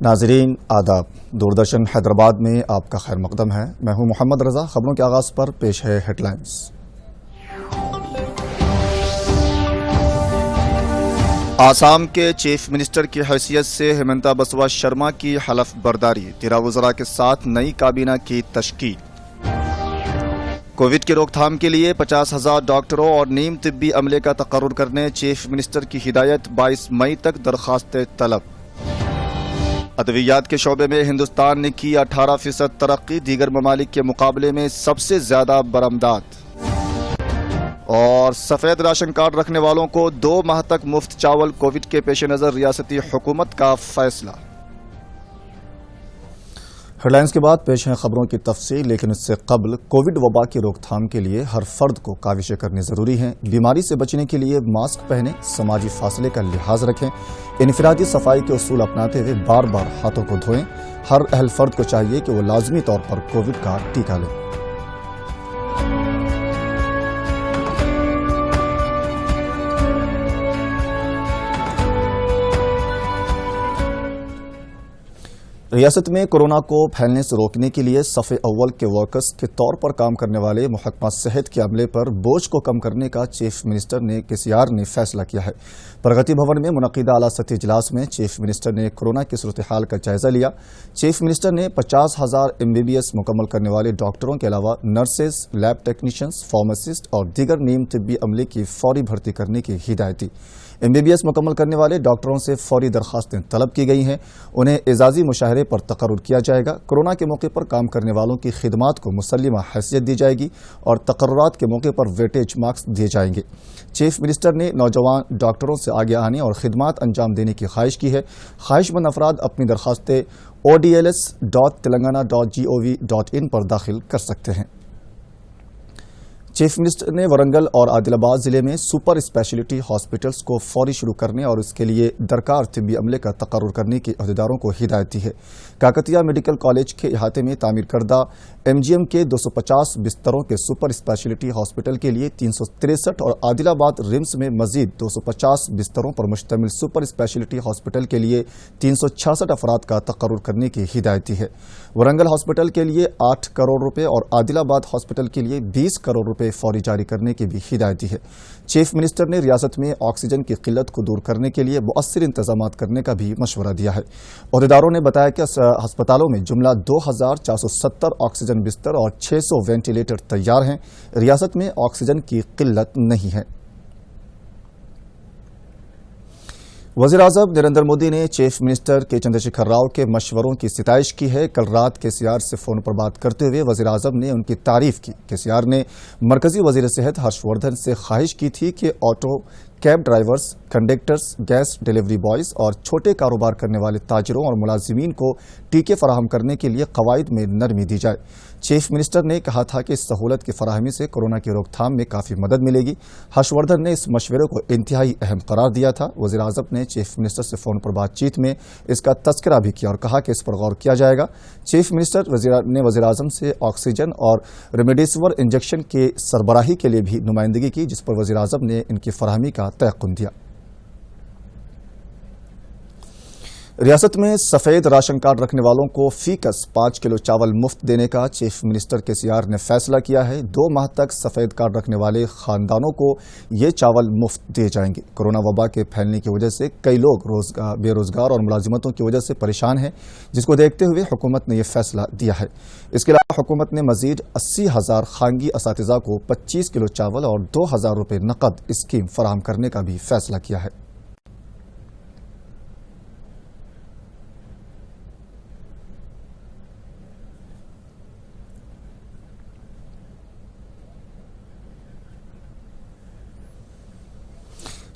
ناظرین آداب، دوردرشن حیدرآباد میں آپ کا خیر مقدم ہے۔ میں ہوں محمد رضا۔ خبروں کے آغاز پر پیش ہے ہیڈ لائنز۔ آسام کے چیف منسٹر کی حیثیت سے ہیمنتا بسوا شرما کی حلف برداری، 13 وزراء کے ساتھ نئی کابینہ کی تشکیل۔ کووڈ کی روک تھام کے لیے 50,000 ڈاکٹروں اور نیم طبی عملے کا تقرر کرنے چیف منسٹر کی ہدایت، 22 مئی تک درخواستیں طلب۔ ادویات کے شعبے میں ہندوستان نے کی 18% ترقی، دیگر ممالک کے مقابلے میں سب سے زیادہ برآمدات۔ اور سفید راشن کارڈ رکھنے والوں کو 2 ماہ تک مفت چاول، کووڈ کے پیش نظر ریاستی حکومت کا فیصلہ۔ ہیڈ لائنز کے بعد پیش ہیں خبروں کی تفصیل، لیکن اس سے قبل کووڈ وبا کی روک تھام کے لیے ہر فرد کو کاوشیں کرنی ضروری ہیں۔ بیماری سے بچنے کے لیے ماسک پہنیں، سماجی فاصلے کا لحاظ رکھیں، انفرادی صفائی کے اصول اپناتے ہوئے بار بار ہاتھوں کو دھوئیں۔ ہر اہل فرد کو چاہیے کہ وہ لازمی طور پر کووڈ کا ٹیکہ لیں۔ ریاست میں کورونا کو پھیلنے سے روکنے کے لیے صف اول کے ورکرز کے طور پر کام کرنے والے محکمہ صحت کے عملے پر بوجھ کو کم کرنے کا چیف منسٹر نے KCR نے فیصلہ کیا ہے۔ پرگتی بھون میں منعقدہ اعلیٰ سطحی اجلاس میں چیف منسٹر نے کورونا کی صورتحال کا جائزہ لیا۔ چیف منسٹر نے 50,000 MBBS مکمل کرنے والے ڈاکٹروں کے علاوہ نرسز، لیب ٹیکنیشینز، فارماسسٹ اور دیگر نیم طبی عملے کی فوری بھرتی کرنے کی ہدایت دی۔ MBBS مکمل کرنے والے ڈاکٹروں سے فوری درخواستیں طلب کی گئی ہیں، انہیں اعزازی مشاہرے پر تقرر کیا جائے گا۔ کورونا کے موقع پر کام کرنے والوں کی خدمات کو مسلمہ حیثیت دی جائے گی اور تقررات کے موقع پر ویٹیج مارکس دیے جائیں گے۔ چیف منسٹر نے نوجوان ڈاکٹروں سے آگے آنے اور خدمات انجام دینے کی خواہش کی ہے۔ خواہش مند افراد اپنی درخواستیں odls.telangana.gov.in پر داخل کر سکتے ہیں۔ چیف منسٹر نے ورنگل اور عادل آباد ضلع میں سپر اسپیشلٹی ہاسپٹلز کو فوری شروع کرنے اور اس کے لیے درکار طبی عملے کا تقرر کرنے کے عہدیداروں کو ہدایت دی ہے۔ کاکتیہ میڈیکل کالج کے احاطے میں تعمیر کردہ MGM کے 250 بستروں کے سپر اسپیشلٹی ہاسپٹل کے لیے 363 اور عادل آباد رمس میں مزید 250 بستروں پر مشتمل سپر اسپیشلٹی ہاسپٹل کے لیے 366 افراد کا تقرر کرنے کی ہدایت دی ہے۔ ورنگل ہاسپٹل کے لیے 8 کروڑ روپے اور عادل آباد ہاسپٹل کے لیے 20 کروڑ روپے فوری جاری کرنے کی بھی ہدایت دی ہے۔ چیف منسٹر نے ریاست میں آکسیجن کی قلت کو دور کرنے کے لیے مؤثر انتظامات کرنے کا بھی مشورہ دیا ہے۔ عہدیداروں نے بتایا کہ ہسپتالوں میں جملہ 2,470 آکسیجن بستر اور 600 وینٹیلیٹر تیار ہیں۔ ریاست میں آکسیجن کی قلت نہیں ہے۔ وزیر اعظم نریندر مودی نے چیف منسٹر کے چندر شیکھر راؤ کے مشوروں کی ستائش کی ہے۔ کل رات KCR سے فون پر بات کرتے ہوئے وزیر اعظم نے ان کی تعریف کی۔ KCR نے مرکزی وزیر صحت ہرش وردھن سے خواہش کی تھی کہ auto cab drivers, conductors, gas delivery boys اور چھوٹے کاروبار کرنے والے تاجروں اور ملازمین کو ٹیکے فراہم کرنے کے لیے قواعد میں نرمی دی جائے۔ چیف منسٹر نے کہا تھا کہ اس سہولت کی فراہمی سے کورونا کی روک تھام میں کافی مدد ملے گی۔ ہرش وردھن نے اس مشورے کو انتہائی اہم قرار دیا تھا۔ وزیر اعظم نے چیف منسٹر سے فون پر بات چیت میں اس کا تذکرہ بھی کیا اور کہا کہ اس پر غور کیا جائے گا۔ چیف منسٹر نے وزیر اعظم سے آکسیجن اور ریمڈیسیور انجیکشن کی سربراہی کے لیے بھی نمائندگی کی، جس پر وزیر اعظم نے ان کی فراہمی کا تیقن دیا۔ ریاست میں سفید راشن کارڈ رکھنے والوں کو فی کس 5 کلو چاول مفت دینے کا چیف منسٹر KCR نے فیصلہ کیا ہے۔ 2 ماہ تک سفید کارڈ رکھنے والے خاندانوں کو یہ چاول مفت دیے جائیں گے۔ کورونا وبا کے پھیلنے کی وجہ سے کئی لوگ بے روزگار اور ملازمتوں کی وجہ سے پریشان ہیں، جس کو دیکھتے ہوئے حکومت نے یہ فیصلہ دیا ہے۔ اس کے علاوہ حکومت نے مزید 80,000 خانگی اساتذہ کو 25 کلو چاول اور 2,000 روپے نقد اسکیم فراہم کرنے کا بھی فیصلہ کیا ہے۔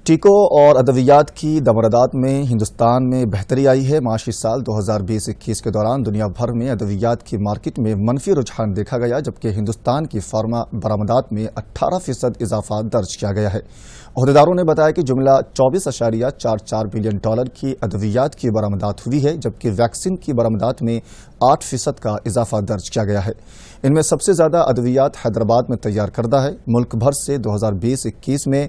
ٹیکوں اور ادویات کی واردات میں ہندوستان میں بہتری آئی ہے۔ معاشی سال 2020-21 کے دوران دنیا بھر میں ادویات کی مارکیٹ میں منفی رجحان دیکھا گیا، جبکہ ہندوستان کی فارما برآمدات میں 18% اضافہ درج کیا گیا ہے۔ عہدیداروں نے بتایا کہ جملہ $24.44 بلین کی ادویات کی برآمدات ہوئی ہے، جبکہ ویکسین کی برآمدات میں 8% کا اضافہ درج کیا گیا ہے۔ ان میں سب سے زیادہ ادویات حیدرآباد میں تیار کردہ ہے۔ ملک بھر سے 2020-21 میں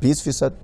20%,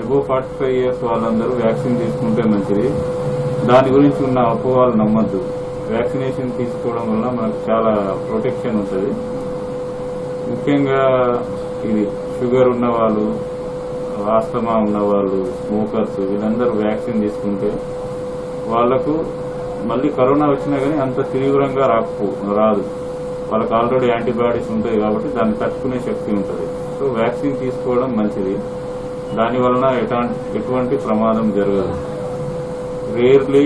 ఎబో 45 ఇయర్స్ వాళ్ళందరూ వ్యాక్సిన్ తీసుకుంటే మంచిది. దాని గురించి ఉన్న అపోహలు నమ్మద్దు. వ్యాక్సినేషన్ తీసుకోవడం వల్ల మనకు చాలా ప్రొటెక్షన్ ఉంటుంది. ముఖ్యంగా ఇది షుగర్ ఉన్న వాళ్ళు, ఆస్తమా ఉన్న వాళ్ళు, స్మోకర్స్ వీళ్ళందరూ వ్యాక్సిన్ తీసుకుంటే వాళ్లకు మళ్ళీ కరోనా వచ్చినా కానీ అంత తీవ్రంగా రాదు. వాళ్ళకి ఆల్రెడీ యాంటీబాడీస్ ఉంటాయి కాబట్టి దాన్ని తట్టుకునే శక్తి ఉంటుంది. సో వ్యాక్సిన్ తీసుకోవడం మంచిది. దాని వలన ఎటువంటి ప్రమాదం జరగదు. రేర్లీ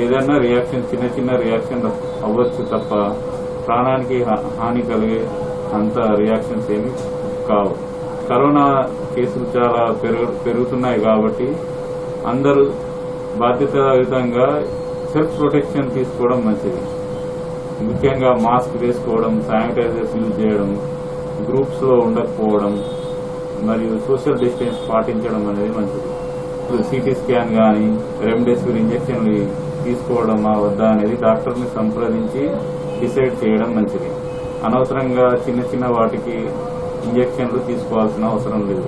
ఏదైనా రియాక్షన్ చిన్న చిన్న రియాక్షన్ అవ్వచ్చు తప్ప ప్రాణానికి హాని కలిగే అంత రియాక్షన్స్ ఏమి కావు. కరోనా కేసులు చాలా పెరుగుతున్నాయి కాబట్టి అందరూ బాధ్యతాయుతంగా సెల్ఫ్ ప్రొటెక్షన్ తీసుకోవడం మంచిది. ముఖ్యంగా మాస్క్ వేసుకోవడం, శానిటైజర్స్ యూజ్ చేయడం, గ్రూప్స్ లో ఉండకపోవడం మరియు సోషల్ డిస్టెన్స్ పాటించడం అనేది మంచిది. సిటీ స్కాన్ కానీ రెమ్డెసివిర్ ఇంజెక్షన్లు తీసుకోవడమా వద్దా అనేది డాక్టర్ని సంప్రదించి డిసైడ్ చేయడం మంచిది. అనవసరంగా చిన్న చిన్న వాటికి ఇంజెక్షన్లు తీసుకోవాల్సిన అవసరం లేదు.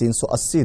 380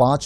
5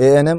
ANM,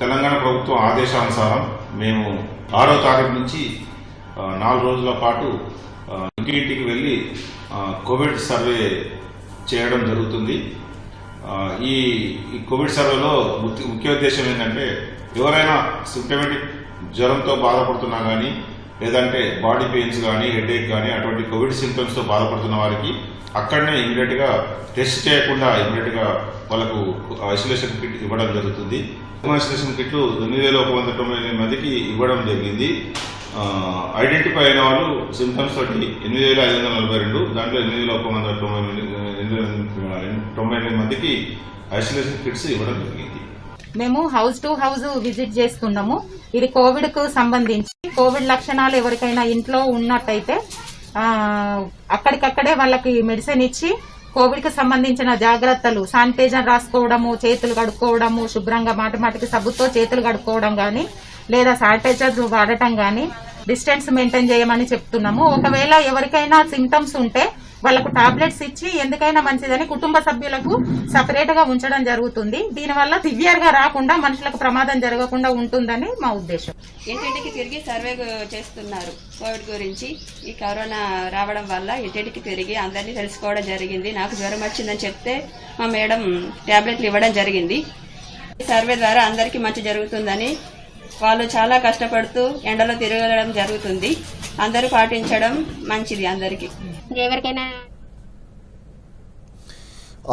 తెలంగాణ ప్రభుత్వం ఆదేశానుసారం మేము 6వ తారీఖు నుంచి 4 రోజుల పాటు ఇంటింటికి వెళ్లి కోవిడ్ సర్వే చేయడం జరుగుతుంది. ఈ కోవిడ్ సర్వేలో ముఖ్య ఉద్దేశం ఏంటంటే ఎవరైనా సిమ్టమేటిక్ జ్వరంతో బాధపడుతున్నా కానీ లేదంటే బాడీ పెయిన్స్ కానీ హెడేక్ కానీ అటువంటి కోవిడ్ సింప్టమ్స్ తో బాధపడుతున్న వారికి అక్కడనే ఇమీడియట్ గా టెస్ట్ చేయకుండా ఇమీడియట్ గా వాళ్ళకు ఐసోలేషన్ కిట్ ఇవ్వడం జరుగుతుంది. ఐసోలేషన్ కిట్లు 9198 మందికి ఇవ్వడం జరిగింది. ఐడెంటిఫై అయిన వాళ్ళు సింప్టమ్స్ తోటి 8542, దాంట్లో 9198 మందికి ఐసోలేషన్ కిట్స్ ఇవ్వడం జరిగింది. మేము హౌస్ టు హౌస్ విజిట్ చేస్తున్నాము. ఇది కోవిడ్ కు సంబంధించి కోవిడ్ లక్షణాలు ఎవరికైనా ఇంట్లో ఉన్నట్టయితే అక్కడికక్కడే వాళ్ళకి మెడిసిన్ ఇచ్చి కోవిడ్ కు సంబంధించిన జాగ్రత్తలు, శానిటైజర్ రాసుకోవడము, చేతులు కడుక్కోవడము, శుభ్రంగా మాటిమాటికి సబ్బుతో చేతులు కడుక్కోవడం గాని లేదా శానిటైజర్ వాడటం గాని డిస్టెన్స్ మెయింటైన్ చేయమని చెప్తున్నాము. ఒకవేళ ఎవరికైనా సింప్టమ్స్ ఉంటే వాళ్ళకు టాబ్లెట్స్ ఇచ్చి ఎందుకైనా మంచిదని కుటుంబ సభ్యులకు సపరేట్ గా ఉంచడం జరుగుతుంది. దీనివల్ల సివియర్ గా రాకుండా మనుషులకు ప్రమాదం జరగకుండా ఉంటుందని మా ఉద్దేశం. ఇంటింటికి తిరిగి సర్వే చేస్తున్నారు కోవిడ్ గురించి. ఈ కరోనా రావడం వల్ల ఇంటింటికి తిరిగి అందరినీ తెలుసుకోవడం జరిగింది. నాకు జ్వరం వచ్చిందని చెప్తే మా మేడం టాబ్లెట్లు ఇవ్వడం జరిగింది. ఈ సర్వే ద్వారా అందరికీ మంచి జరుగుతుందని వాళ్ళు చాలా కష్టపడుతూ ఎండలో తిరగడం జరుగుతుంది. అందరూ పాటించడం మంచిది అందరికీ. ఎవరికైనా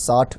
60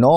9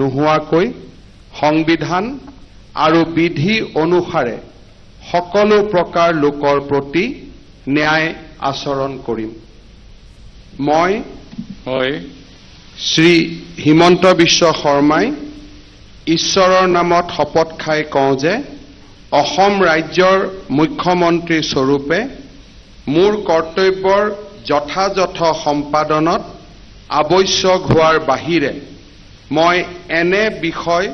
নোহোৱাকৈ সংবিধান আৰু বিধি অনুসাৰে সকলো প্ৰকাৰ লোকৰ প্ৰতি ন্যায় আচৰণ কৰিম। মই শ্ৰী হিমন্ত বিশ্ব শৰ্মাই ঈশ্বৰৰ নামত শপত খাই কওঁ যে অসম ৰাজ্যৰ মুখ্যমন্ত্ৰী স্বৰূপে মোৰ কৰ্তব্যৰ যথাযথ সম্পাদনত আৱশ্যক হোৱাৰ বাহিৰে মই এনে বিষয়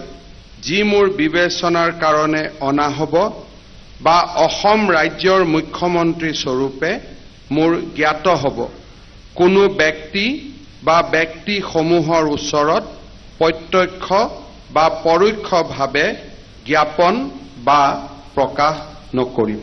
যি মোৰ বিবেচনাৰ কাৰণে অনা হ'ব বা অসম ৰাজ্যৰ মুখ্যমন্ত্ৰী স্বৰূপে মোৰ জ্ঞাত হ'ব কোনো ব্যক্তি বা ব্যক্তিসমূহৰ ওচৰত প্ৰত্যক্ষ বা পৰোক্ষভাৱে জ্ঞাপন বা প্ৰকাশ নকৰিম।